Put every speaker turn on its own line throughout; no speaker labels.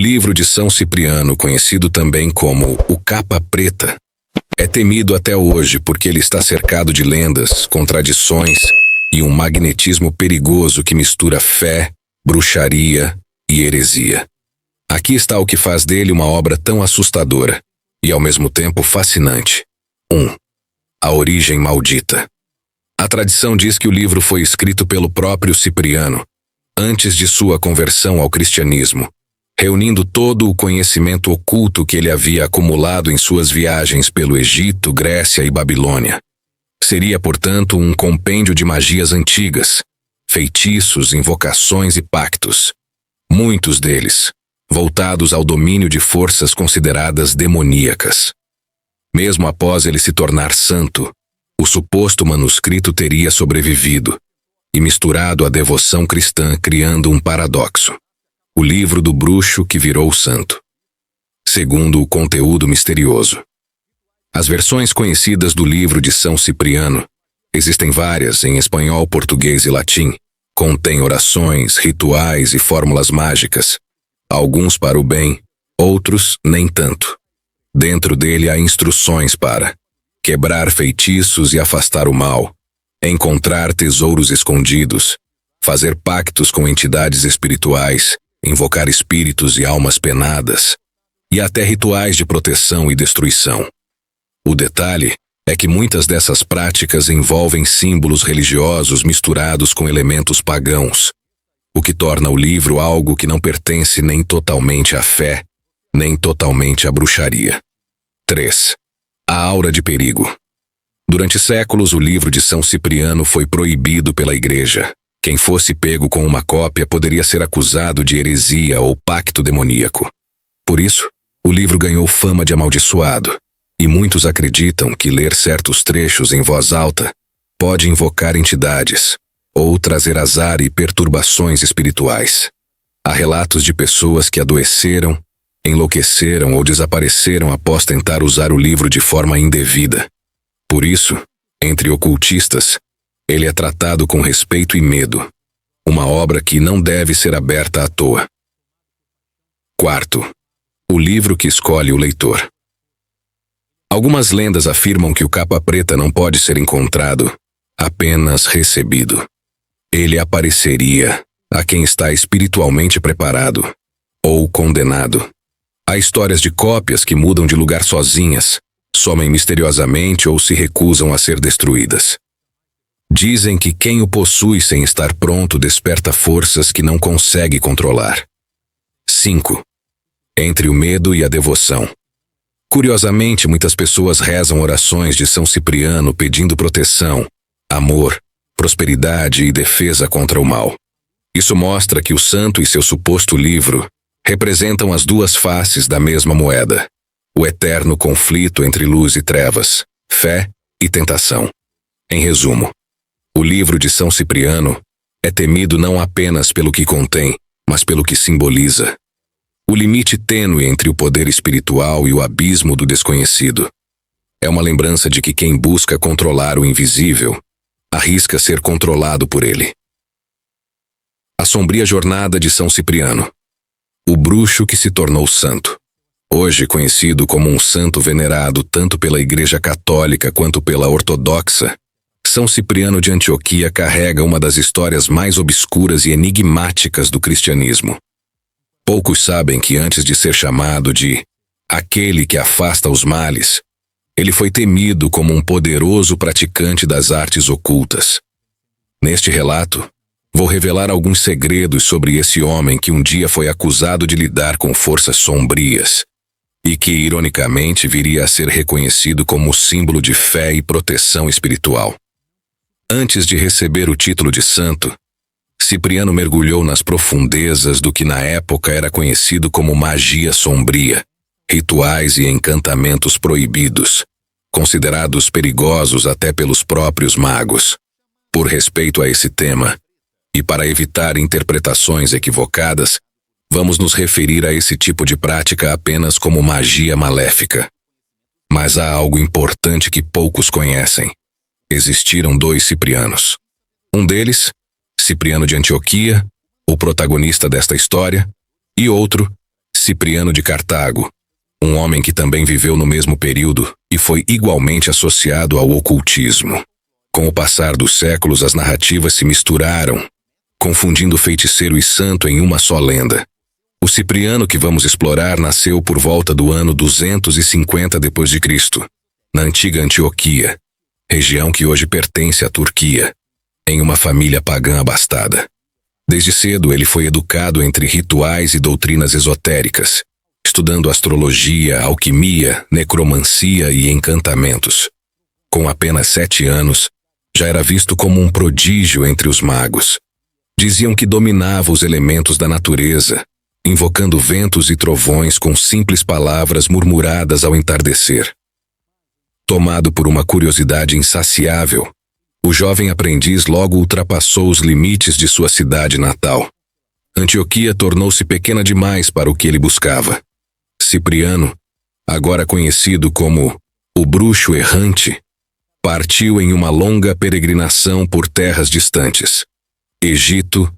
livro de São Cipriano, conhecido também como o Capa Preta, é temido até hoje porque ele está cercado de lendas, contradições e um magnetismo perigoso que mistura fé, bruxaria e heresia. Aqui está o que faz dele uma obra tão assustadora e ao mesmo tempo fascinante. 1. A origem maldita. A tradição diz que o livro foi escrito pelo próprio Cipriano, antes de sua conversão ao cristianismo, reunindo todo o conhecimento oculto que ele havia acumulado em suas viagens pelo Egito, Grécia e Babilônia. Seria, portanto, um compêndio de magias antigas, feitiços, invocações e pactos, muitos deles voltados ao domínio de forças consideradas demoníacas. Mesmo após ele se tornar santo, o suposto manuscrito teria sobrevivido e misturado a devoção cristã, criando um paradoxo: o livro do bruxo que virou santo. Segundo o conteúdo misterioso. As versões conhecidas do livro de São Cipriano, existem várias em espanhol, português e latim, contêm orações, rituais e fórmulas mágicas, alguns para o bem, outros nem tanto. Dentro dele há instruções para quebrar feitiços e afastar o mal, encontrar tesouros escondidos, fazer pactos com entidades espirituais, invocar espíritos e almas penadas, e até rituais de proteção e destruição. O detalhe é que muitas dessas práticas envolvem símbolos religiosos misturados com elementos pagãos, o que torna o livro algo que não pertence nem totalmente à fé, nem totalmente à bruxaria. 3. A aura de perigo. Durante séculos, o livro de São Cipriano foi proibido pela Igreja. Quem fosse pego com uma cópia poderia ser acusado de heresia ou pacto demoníaco. Por isso, o livro ganhou fama de amaldiçoado, e muitos acreditam que ler certos trechos em voz alta pode invocar entidades ou trazer azar e perturbações espirituais. Há relatos de pessoas que adoeceram, enlouqueceram ou desapareceram após tentar usar o livro de forma indevida. Por isso, entre ocultistas, ele é tratado com respeito e medo, uma obra que não deve ser aberta à toa. 4. O livro que escolhe o leitor. Algumas lendas afirmam que o Capa Preta não pode ser encontrado, apenas recebido. Ele apareceria a quem está espiritualmente preparado ou condenado. Há histórias de cópias que mudam de lugar sozinhas, somem misteriosamente ou se recusam a ser destruídas. Dizem que quem o possui sem estar pronto desperta forças que não consegue controlar. 5. Entre o medo e a devoção. Curiosamente, muitas pessoas rezam orações de São Cipriano pedindo proteção, amor, prosperidade e defesa contra o mal. Isso mostra que o santo e seu suposto livro representam as duas faces da mesma moeda, o eterno conflito entre luz e trevas, fé e tentação. Em resumo, o livro de São Cipriano é temido não apenas pelo que contém, mas pelo que simboliza. O limite tênue entre o poder espiritual e o abismo do desconhecido. É uma lembrança de que quem busca controlar o invisível arrisca ser controlado por ele. A sombria jornada de São Cipriano. O bruxo que se tornou santo. Hoje conhecido como um santo venerado tanto pela Igreja Católica quanto pela Ortodoxa, São Cipriano de Antioquia carrega uma das histórias mais obscuras e enigmáticas do cristianismo. Poucos sabem que antes de ser chamado de aquele que afasta os males, ele foi temido como um poderoso praticante das artes ocultas. Neste relato, vou revelar alguns segredos sobre esse homem que um dia foi acusado de lidar com forças sombrias e que, ironicamente, viria a ser reconhecido como símbolo de fé e proteção espiritual. Antes de receber o título de santo, Cipriano mergulhou nas profundezas do que na época era conhecido como magia sombria, rituais e encantamentos proibidos, considerados perigosos até pelos próprios magos. Por respeito a esse tema, e para evitar interpretações equivocadas, vamos nos referir a esse tipo de prática apenas como magia maléfica. Mas há algo importante que poucos conhecem. Existiram 2 Ciprianos. Um deles, Cipriano de Antioquia, o protagonista desta história, e outro, Cipriano de Cartago, um homem que também viveu no mesmo período e foi igualmente associado ao ocultismo. Com o passar dos séculos, as narrativas se misturaram, confundindo feiticeiro e santo em uma só lenda. O Cipriano que vamos explorar nasceu por volta do ano 250 d.C., na antiga Antioquia, região que hoje pertence à Turquia, em uma família pagã abastada. Desde cedo ele foi educado entre rituais e doutrinas esotéricas, estudando astrologia, alquimia, necromancia e encantamentos. Com apenas 7 anos, já era visto como um prodígio entre os magos. Diziam que dominava os elementos da natureza, invocando ventos e trovões com simples palavras murmuradas ao entardecer. Tomado por uma curiosidade insaciável, o jovem aprendiz logo ultrapassou os limites de sua cidade natal. Antioquia tornou-se pequena demais para o que ele buscava. Cipriano, agora conhecido como o Bruxo Errante, partiu em uma longa peregrinação por terras distantes. Egito,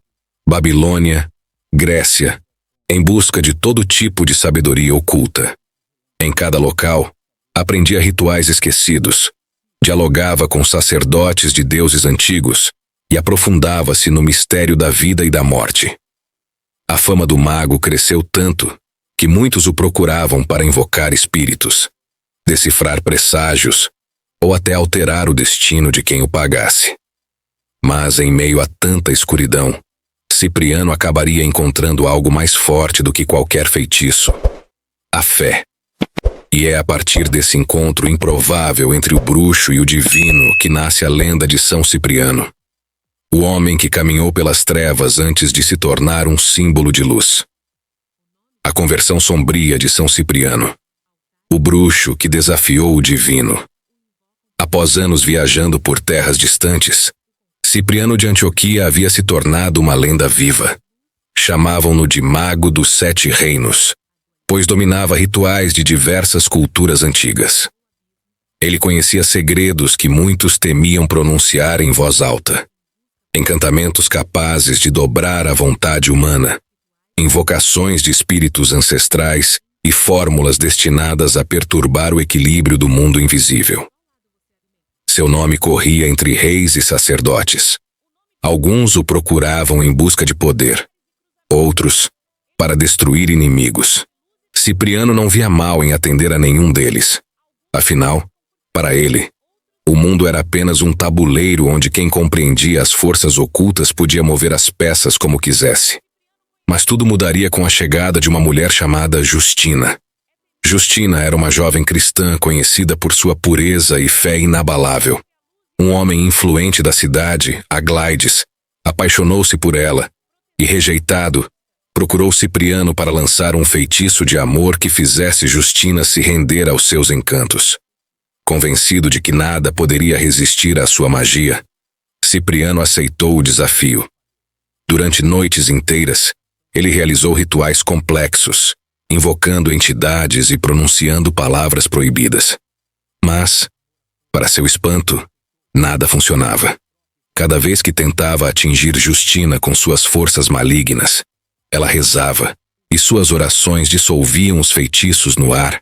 Babilônia, Grécia, em busca de todo tipo de sabedoria oculta. Em cada local, aprendia rituais esquecidos, dialogava com sacerdotes de deuses antigos e aprofundava-se no mistério da vida e da morte. A fama do mago cresceu tanto que muitos o procuravam para invocar espíritos, decifrar presságios ou até alterar o destino de quem o pagasse. Mas em meio a tanta escuridão, Cipriano acabaria encontrando algo mais forte do que qualquer feitiço: a fé. E é a partir desse encontro improvável entre o bruxo e o divino que nasce a lenda de São Cipriano, o homem que caminhou pelas trevas antes de se tornar um símbolo de luz. A conversão sombria de São Cipriano, o bruxo que desafiou o divino. Após anos viajando por terras distantes, Cipriano de Antioquia havia se tornado uma lenda viva. Chamavam-no de Mago dos 7 Reinos, pois dominava rituais de diversas culturas antigas. Ele conhecia segredos que muitos temiam pronunciar em voz alta. Encantamentos capazes de dobrar a vontade humana, invocações de espíritos ancestrais e fórmulas destinadas a perturbar o equilíbrio do mundo invisível. Seu nome corria entre reis e sacerdotes. Alguns o procuravam em busca de poder, outros para destruir inimigos. Cipriano não via mal em atender a nenhum deles. Afinal, para ele, o mundo era apenas um tabuleiro onde quem compreendia as forças ocultas podia mover as peças como quisesse. Mas tudo mudaria com a chegada de uma mulher chamada Justina. Justina era uma jovem cristã conhecida por sua pureza e fé inabalável. Um homem influente da cidade, Aglaídes, apaixonou-se por ela e, rejeitado, procurou Cipriano para lançar um feitiço de amor que fizesse Justina se render aos seus encantos. Convencido de que nada poderia resistir à sua magia, Cipriano aceitou o desafio. Durante noites inteiras, ele realizou rituais complexos, invocando entidades e pronunciando palavras proibidas. Mas, para seu espanto, nada funcionava. Cada vez que tentava atingir Justina com suas forças malignas, ela rezava, e suas orações dissolviam os feitiços no ar,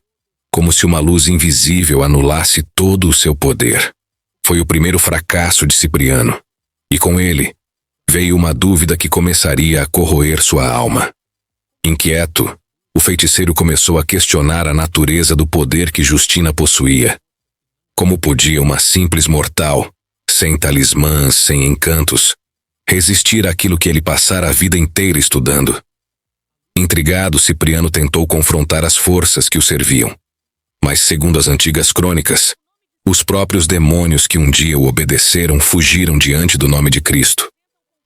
como se uma luz invisível anulasse todo o seu poder. Foi o primeiro fracasso de Cipriano, e com ele veio uma dúvida que começaria a corroer sua alma. Inquieto, o feiticeiro começou a questionar a natureza do poder que Justina possuía. Como podia uma simples mortal, sem talismãs, sem encantos, resistir àquilo que ele passara a vida inteira estudando? Intrigado, Cipriano tentou confrontar as forças que o serviam. Mas, segundo as antigas crônicas, os próprios demônios que um dia o obedeceram fugiram diante do nome de Cristo.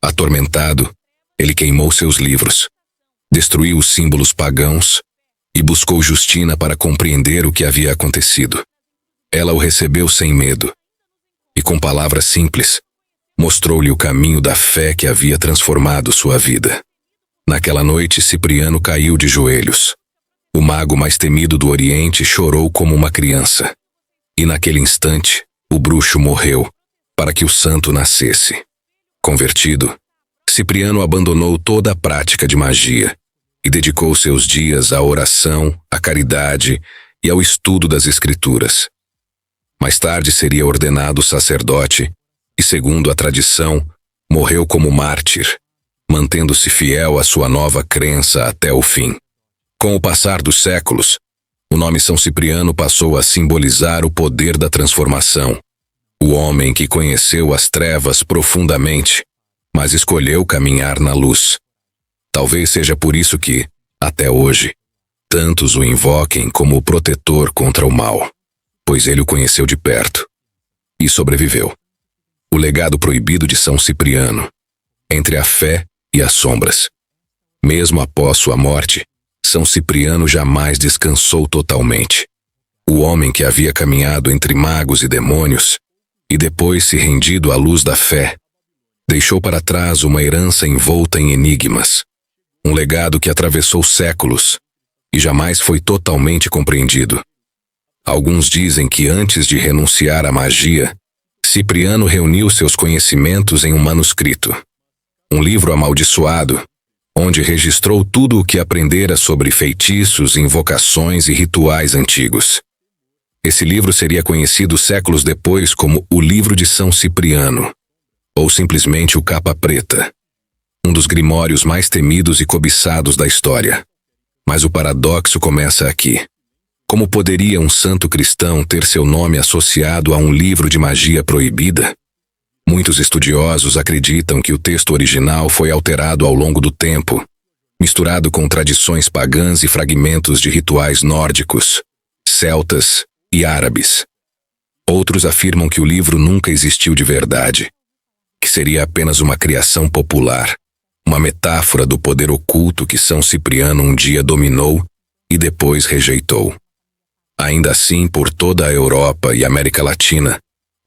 Atormentado, ele queimou seus livros, destruiu os símbolos pagãos e buscou Justina para compreender o que havia acontecido. Ela o recebeu sem medo e, com palavras simples, mostrou-lhe o caminho da fé que havia transformado sua vida. Naquela noite, Cipriano caiu de joelhos. O mago mais temido do Oriente chorou como uma criança. E naquele instante, o bruxo morreu, para que o santo nascesse. Convertido, Cipriano abandonou toda a prática de magia e dedicou seus dias à oração, à caridade e ao estudo das Escrituras. Mais tarde seria ordenado sacerdote e, segundo a tradição, morreu como mártir, mantendo-se fiel à sua nova crença até o fim. Com o passar dos séculos, o nome São Cipriano passou a simbolizar o poder da transformação. O homem que conheceu as trevas profundamente, mas escolheu caminhar na luz. Talvez seja por isso que, até hoje, tantos o invoquem como o protetor contra o mal, pois ele o conheceu de perto e sobreviveu. O legado proibido de São Cipriano, entre a fé e as sombras. Mesmo após sua morte, São Cipriano jamais descansou totalmente. O homem que havia caminhado entre magos e demônios, e depois se rendido à luz da fé, deixou para trás uma herança envolta em enigmas, um legado que atravessou séculos e jamais foi totalmente compreendido. Alguns dizem que antes de renunciar à magia, Cipriano reuniu seus conhecimentos em um manuscrito, um livro amaldiçoado, onde registrou tudo o que aprendera sobre feitiços, invocações e rituais antigos. Esse livro seria conhecido séculos depois como o Livro de São Cipriano, ou simplesmente o Capa Preta, um dos grimórios mais temidos e cobiçados da história. Mas o paradoxo começa aqui. Como poderia um santo cristão ter seu nome associado a um livro de magia proibida? Muitos estudiosos acreditam que o texto original foi alterado ao longo do tempo, misturado com tradições pagãs e fragmentos de rituais nórdicos, celtas e árabes. Outros afirmam que o livro nunca existiu de verdade, que seria apenas uma criação popular, uma metáfora do poder oculto que São Cipriano um dia dominou e depois rejeitou. Ainda assim, por toda a Europa e América Latina,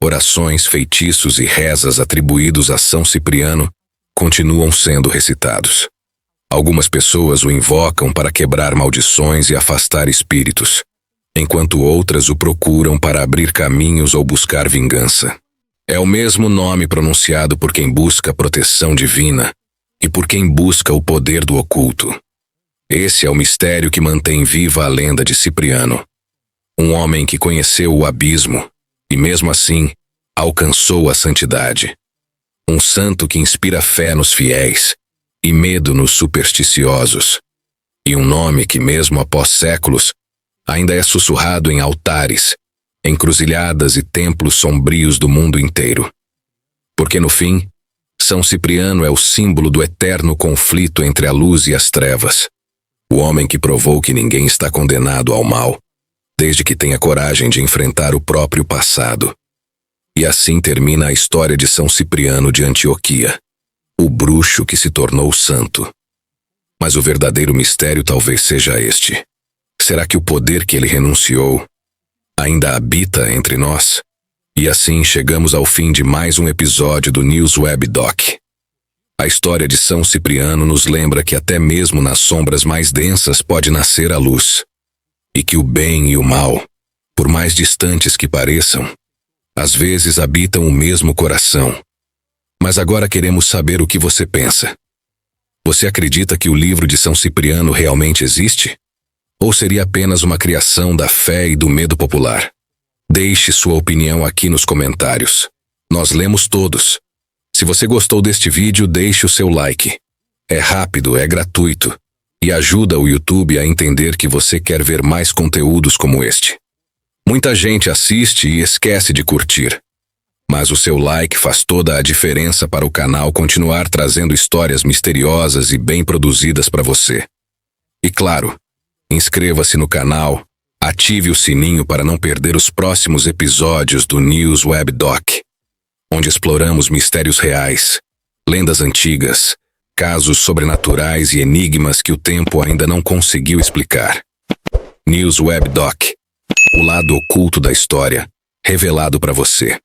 orações, feitiços e rezas atribuídos a São Cipriano continuam sendo recitados. Algumas pessoas o invocam para quebrar maldições e afastar espíritos, enquanto outras o procuram para abrir caminhos ou buscar vingança. É o mesmo nome pronunciado por quem busca proteção divina e por quem busca o poder do oculto. Esse é o mistério que mantém viva a lenda de Cipriano, um homem que conheceu o abismo e, mesmo assim, alcançou a santidade. Um santo que inspira fé nos fiéis e medo nos supersticiosos. E um nome que, mesmo após séculos, ainda é sussurrado em altares, encruzilhadas e templos sombrios do mundo inteiro. Porque, no fim, São Cipriano é o símbolo do eterno conflito entre a luz e as trevas. O homem que provou que ninguém está condenado ao mal, desde que tenha coragem de enfrentar o próprio passado. E assim termina a história de São Cipriano de Antioquia, o bruxo que se tornou santo. Mas o verdadeiro mistério talvez seja este. Será que o poder que ele renunciou ainda habita entre nós? E assim chegamos ao fim de mais um episódio do News Web Doc. A história de São Cipriano nos lembra que até mesmo nas sombras mais densas pode nascer a luz. E que o bem e o mal, por mais distantes que pareçam, às vezes habitam o mesmo coração. Mas agora queremos saber o que você pensa. Você acredita que o livro de São Cipriano realmente existe? Ou seria apenas uma criação da fé e do medo popular? Deixe sua opinião aqui nos comentários. Nós lemos todos. Se você gostou deste vídeo, deixe o seu like. É rápido, é gratuito e ajuda o YouTube a entender que você quer ver mais conteúdos como este. Muita gente assiste e esquece de curtir. Mas o seu like faz toda a diferença para o canal continuar trazendo histórias misteriosas e bem produzidas para você. E claro, inscreva-se no canal, ative o sininho para não perder os próximos episódios do News Web Doc, onde exploramos mistérios reais, lendas antigas, casos sobrenaturais e enigmas que o tempo ainda não conseguiu explicar. News Web Doc, o lado oculto da história, revelado para você.